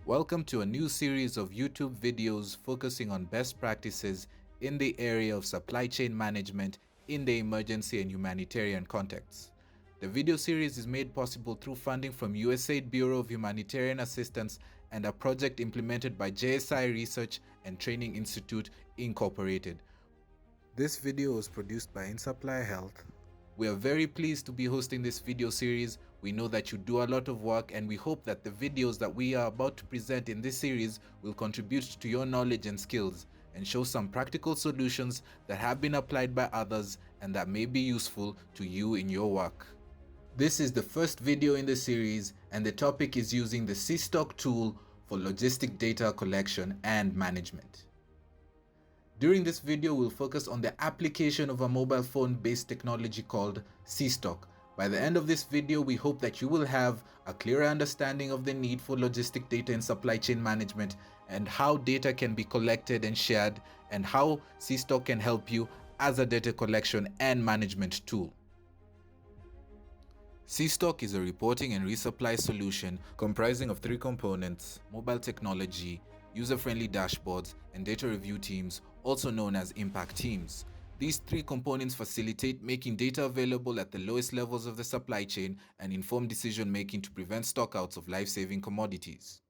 Welcome to a new series of YouTube videos focusing on best practices in the area of supply chain management in the emergency and humanitarian contexts. The video series is made possible through funding from USAID Bureau of Humanitarian Assistance and a project implemented by JSI Research and Training Institute, Incorporated. This video was produced by InSupply Health. We are very pleased to be hosting this video series. We know that you do a lot of work, and we hope that the videos that we are about to present in this series will contribute to your knowledge and skills and show some practical solutions that have been applied by others and that may be useful to you in your work. This is the first video in the series, and the topic is using the CStock tool for logistic data collection and management. During this video, we'll focus on the application of a mobile phone-based technology called CStock. By the end of this video, we hope that you will have a clearer understanding of the need for logistic data in supply chain management and how data can be collected and shared, and how CStock can help you as a data collection and management tool. CStock is a reporting and resupply solution comprising of three components: mobile technology, user-friendly dashboards, and data review teams, also known as impact teams. These three components facilitate making data available at the lowest levels of the supply chain and inform decision-making to prevent stockouts of life-saving commodities.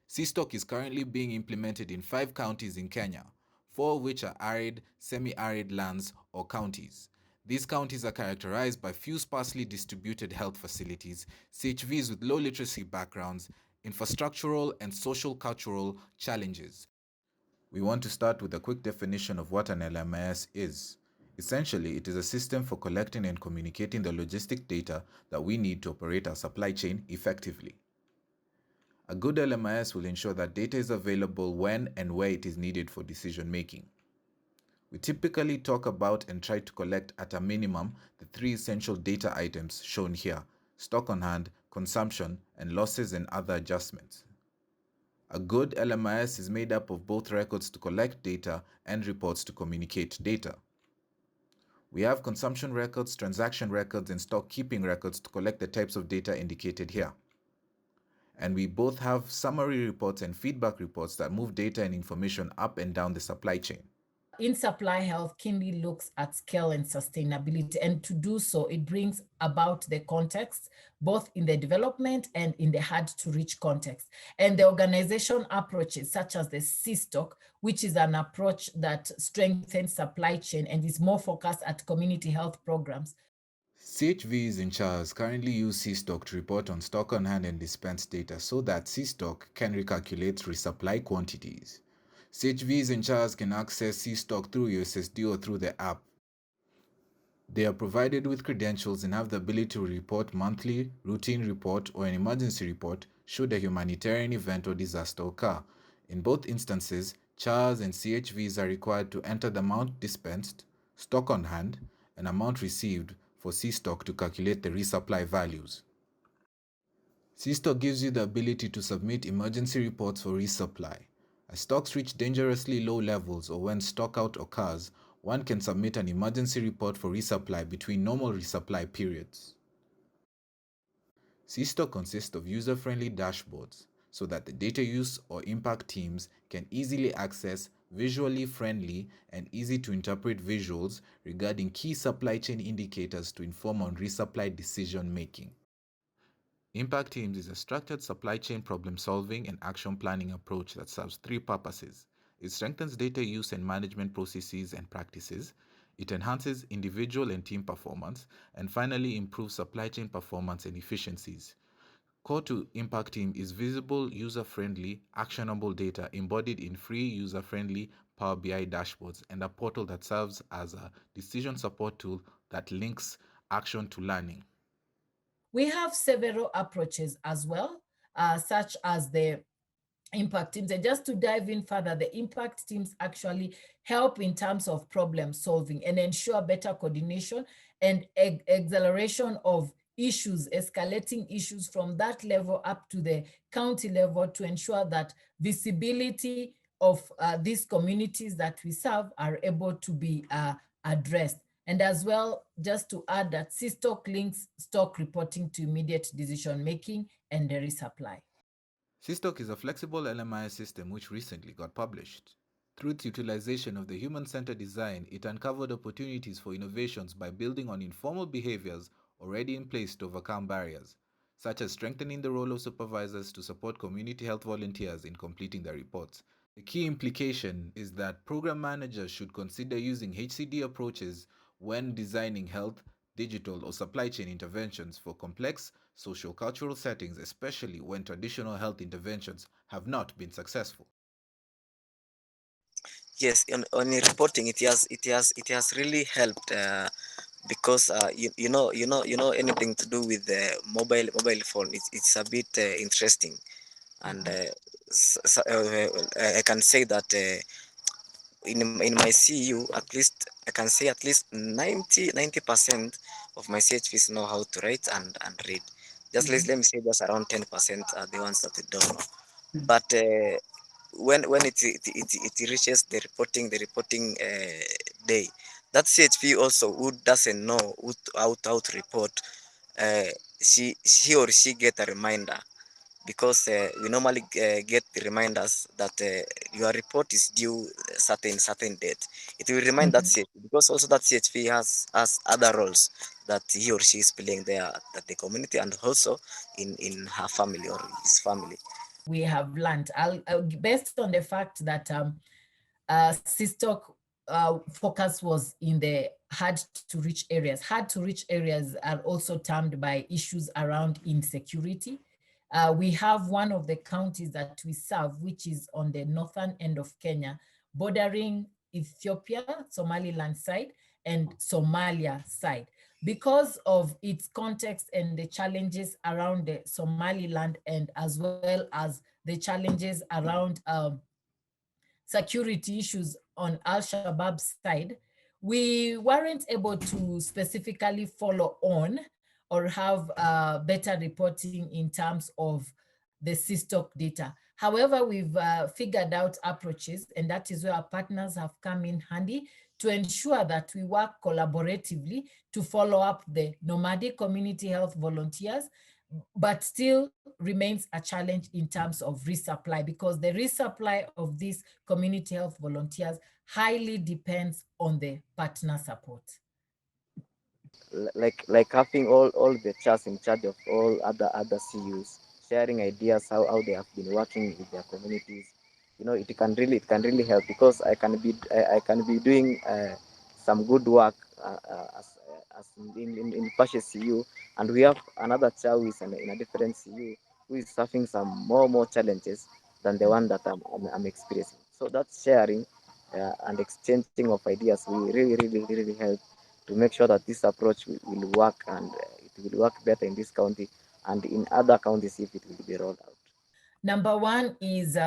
CStock is currently being implemented in 5 counties in Kenya, 4 of which are arid, semi-arid lands or counties. These counties are characterized by few sparsely distributed health facilities, CHVs with low literacy backgrounds, infrastructural and social cultural challenges. We want to start with a quick definition of what an LMIS is. Essentially, it is a system for collecting and communicating the logistic data that we need to operate our supply chain effectively. A good LMIS will ensure that data is available when and where it is needed for decision making. We typically talk about and try to collect at a minimum the 3 essential data items shown here: stock on hand, consumption, and losses and other adjustments. A good LMIS is made up of both records to collect data and reports to communicate data. We have consumption records, transaction records, and stock keeping records to collect the types of data indicated here. And we both have summary reports and feedback reports that move data and information up and down the supply chain. InSupply Health keenly looks at scale and sustainability, and to do so, it brings about the context, both in the development and in the hard-to-reach context. And the organization approaches, such as the CStock, which is an approach that strengthens supply chain and is more focused at community health programs. CHVs in CHARS currently use CStock to report on stock on hand and dispense data so that CStock can recalculate resupply quantities. CHVs in CHARS can access CStock through USSD or through the app. They are provided with credentials and have the ability to report monthly, routine report, or an emergency report should a humanitarian event or disaster occur. In both instances, CHARS and CHVs are required to enter the amount dispensed, stock on hand, and amount received for CStock to calculate the resupply values. CStock gives you the ability to submit emergency reports for resupply. As stocks reach dangerously low levels or when stockout occurs, one can submit an emergency report for resupply between normal resupply periods. CStock consists of user-friendly dashboards so that the data use or impact teams can easily access visually friendly and easy to interpret visuals regarding key supply chain indicators to inform on resupply decision making. Impact Teams is a structured supply chain problem-solving and action planning approach that serves 3 purposes. It strengthens data use and management processes and practices. It enhances individual and team performance. And finally, improves supply chain performance and efficiencies. Core to Impact Team is visible, user-friendly, actionable data embodied in free, user-friendly Power BI dashboards and a portal that serves as a decision support tool that links action to learning. We have several approaches as well, such as the impact teams. And just to dive in further, the impact teams actually help in terms of problem solving and ensure better coordination and acceleration of issues, escalating issues from that level up to the county level to ensure that visibility of these communities that we serve are able to be addressed. And as well, just to add that CStock links stock reporting to immediate decision making and the resupply. CSTOC is a flexible LMIS system which recently got published. Through its utilization of the human-centered design, it uncovered opportunities for innovations by building on informal behaviors already in place to overcome barriers, such as strengthening the role of supervisors to support community health volunteers in completing their reports. The key implication is that program managers should consider using HCD approaches when designing health, digital, or supply chain interventions for complex socio-cultural settings, especially when traditional health interventions have not been successful. Yes, on reporting, it has really helped, because you know anything to do with the mobile phone. It's a bit interesting, and I can say that in my CU, at least I can say at least 90% of my CHPs know how to write and read. Just let me say just around 10% are the ones that they don't know. But when it reaches the reporting day, that CHP also who doesn't know how to report, uh, she or she get a reminder, because we normally get the reminders that your report is due certain date. It will remind that Mhm. CHP, because also that CHP has other roles that he or she is playing there at the community, and also in her family or his family. We have learned, based on the fact that CISTOC focus was in the hard to reach areas. Hard to reach areas are also termed by issues around insecurity. We have one of the counties that we serve, which is on the northern end of Kenya, bordering Ethiopia, Somaliland side, and Somalia side. Because of its context and the challenges around the Somaliland, and as well as the challenges around security issues on Al-Shabaab's side, we weren't able to specifically follow on or have better reporting in terms of the CSTOC data. However, we've figured out approaches, and that is where our partners have come in handy to ensure that we work collaboratively to follow up the nomadic community health volunteers, but still remains a challenge in terms of resupply, because the resupply of these community health volunteers highly depends on the partner support. Like having all the chats in charge of all other CUs, sharing ideas how they have been working with their communities. It can really help, because I can be doing some good work, as in Pashe CU, and we have another child who is in a different CU, who is having some more challenges than the one that I'm experiencing. So that sharing and exchanging of ideas will really help to make sure that this approach will work, and it will work better in this county and in other counties if it will be rolled out. Number one is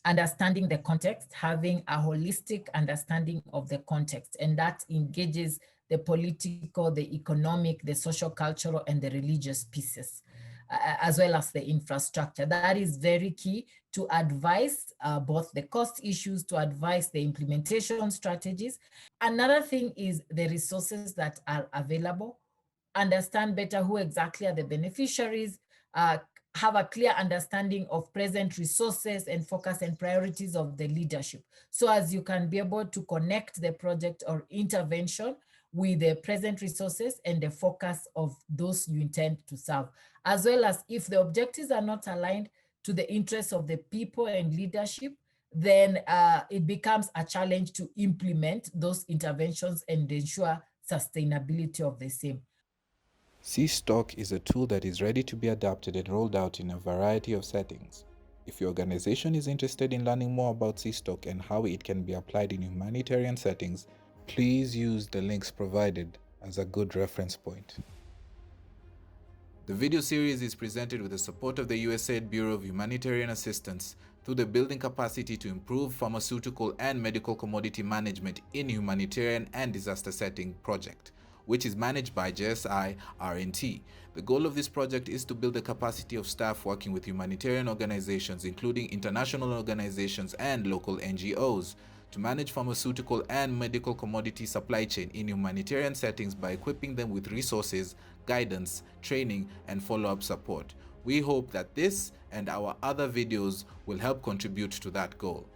understanding the context, having a holistic understanding of the context, and that engages the political, the economic, the social, cultural, and the religious pieces, as well as the infrastructure. That is very key to advise both the cost issues, to advise the implementation strategies. Another thing is the resources that are available, understand better who exactly are the beneficiaries, have a clear understanding of present resources and focus and priorities of the leadership. So as you can be able to connect the project or intervention with the present resources and the focus of those you intend to serve, as well as if the objectives are not aligned to the interests of the people and leadership, then it becomes a challenge to implement those interventions and ensure sustainability of the same. CSTOC is a tool that is ready to be adapted and rolled out in a variety of settings. If your organization is interested in learning more about CSTOC and how it can be applied in humanitarian settings, please use the links provided as a good reference point. The video series is presented with the support of the USAID Bureau of Humanitarian Assistance through the Building Capacity to Improve Pharmaceutical and Medical Commodity Management in Humanitarian and Disaster Setting project, which is managed by JSI R&T. The goal of this project is to build the capacity of staff working with humanitarian organizations, including international organizations and local NGOs, to manage pharmaceutical and medical commodity supply chain in humanitarian settings by equipping them with resources, guidance, training, and follow-up support. We hope that this and our other videos will help contribute to that goal.